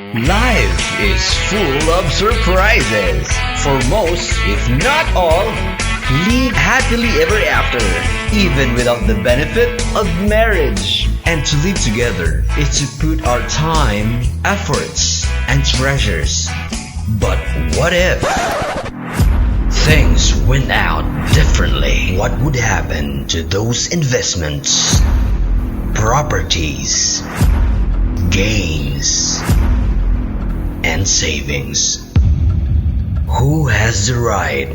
Life is full of surprises. For most, if not all, live happily ever after, even without the benefit of marriage. And to live together is to put our time, efforts, and treasures. But what if things went out differently? What would happen to those investments, properties, gains, and savings? Who has the right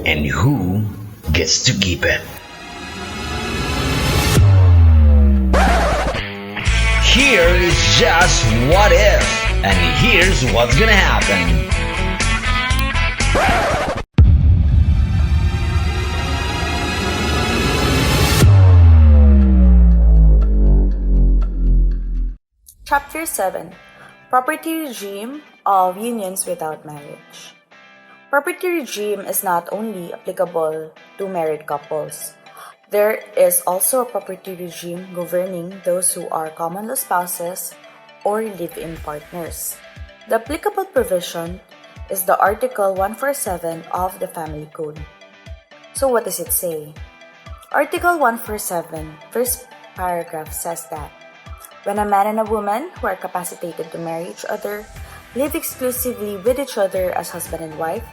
and who gets to keep it? Here is just what if, and here's what's gonna happen. Chapter 7: Property Regime of Unions Without Marriage. Property regime is not only applicable to married couples. There is also a property regime governing those who are common law spouses or live-in partners. The applicable provision is the Article 147 of the Family Code. So what does it say? Article 147, first paragraph says that when a man and a woman who are capacitated to marry each other live exclusively with each other as husband and wife,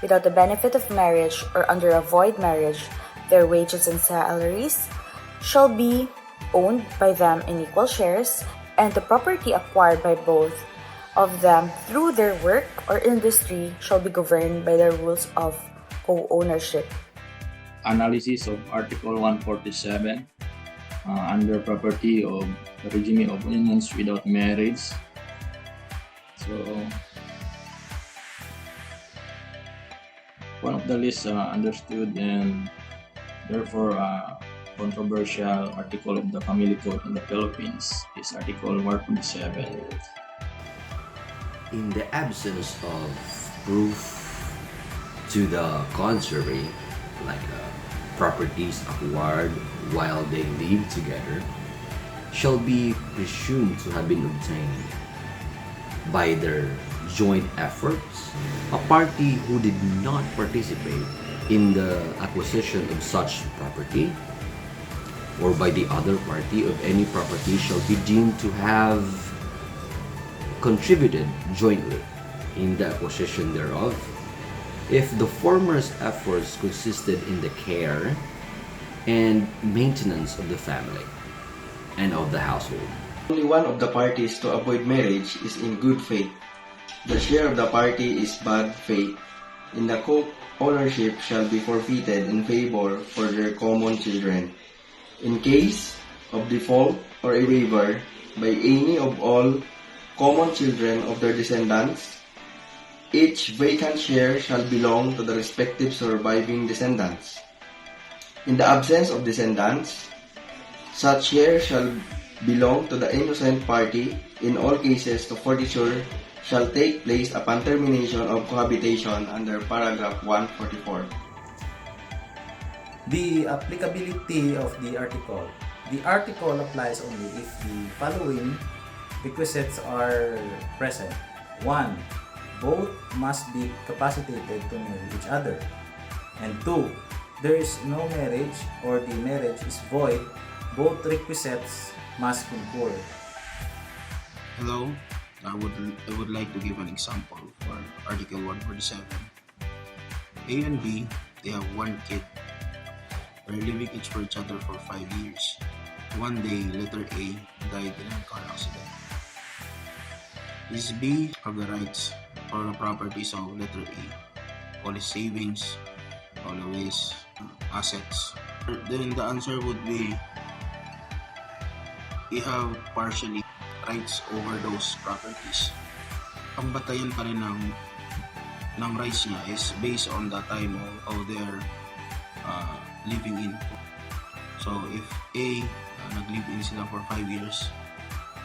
without the benefit of marriage or under a void marriage, their wages and salaries shall be owned by them in equal shares, and the property acquired by both of them through their work or industry shall be governed by the rules of co-ownership. Analysis of Article 147 under property of the regime of unions without marriage. So, one of the least understood and therefore controversial article of the Family Code in the Philippines is Article 147. In the absence of proof to the contrary, like properties acquired while they live together shall be presumed to have been obtained by their joint efforts. A party who did not participate in the acquisition of such property or by the other party of any property shall be deemed to have contributed jointly in the acquisition thereof if the former's efforts consisted in the care and maintenance of the family and of the household. Only one of the parties to avoid marriage is in good faith. The share of the party is bad faith. In the co-ownership shall be forfeited in favor for their common children. In case of default or a waiver by any of all common children of their descendants, each vacant share shall belong to the respective surviving descendants. In the absence of descendants, such share shall belong to the innocent party. In all cases, the forfeiture shall take place upon termination of cohabitation under paragraph 144. The applicability of the article. The article applies only if the following requisites are present. 1. Both must be capacitated to marry each other. And 2. There is no marriage or the marriage is void. Both requisites must concur. Hello, I would like to give an example for Article 147. A and B, they have one kid. They're living each for each other for 5 years. One day, letter A died in a car accident. This B have the rights for the properties of letter A, all his savings, all of his assets. Then the answer would be he have partially rights over those properties. Ang batayan pa rin ng rights niya is based on the time of their living in. So if A nag-live in sila for 5 years,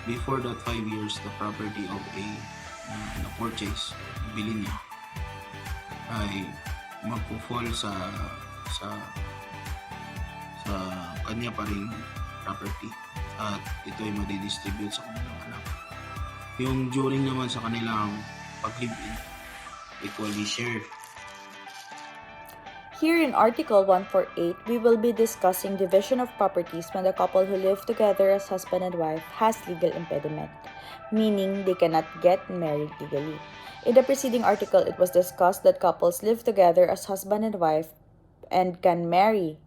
before that 5 years, the property of A na purchase, bili niya, ay magpo-fall sa kanya pa rin property at ito ay madidistribute sa kanilang anak. Yung during naman sa kanilang pag-live-in, equally share. Here in Article 148, we will be discussing division of properties when the couple who live together as husband and wife has legal impediment, meaning they cannot get married legally. In the preceding article, it was discussed that couples live together as husband and wife and can marry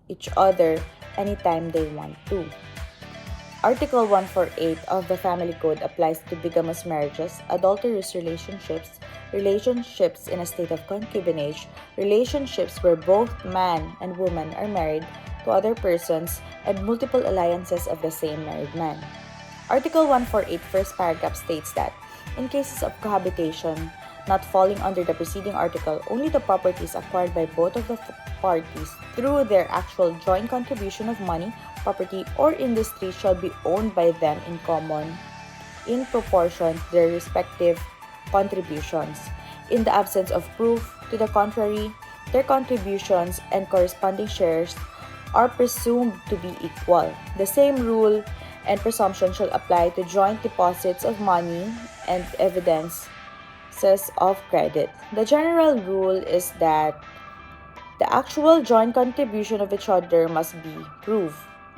each other anytime they want to. Article 148 of the Family Code applies to bigamous marriages, adulterous relationships, relationships in a state of concubinage, relationships where both man and woman are married to other persons, and multiple alliances of the same married man. Article 148, first paragraph states that, in cases of cohabitation not falling under the preceding article, only the properties acquired by both of the parties through their actual joint contribution of money, property, or industry shall be owned by them in common in proportion to their respective contributions. In the absence of proof to the contrary, their contributions and corresponding shares are presumed to be equal. The same rule and presumption shall apply to joint deposits of money and evidences of credit. The general rule is that the actual joint contribution of each other must be proved.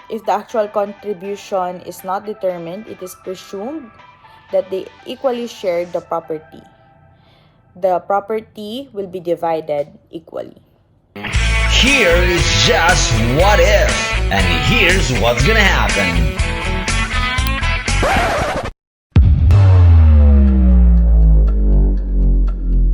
If the actual contribution is not determined, it is presumed that they equally share the property. The property will be divided equally. Here is just what if, and here's what's gonna happen.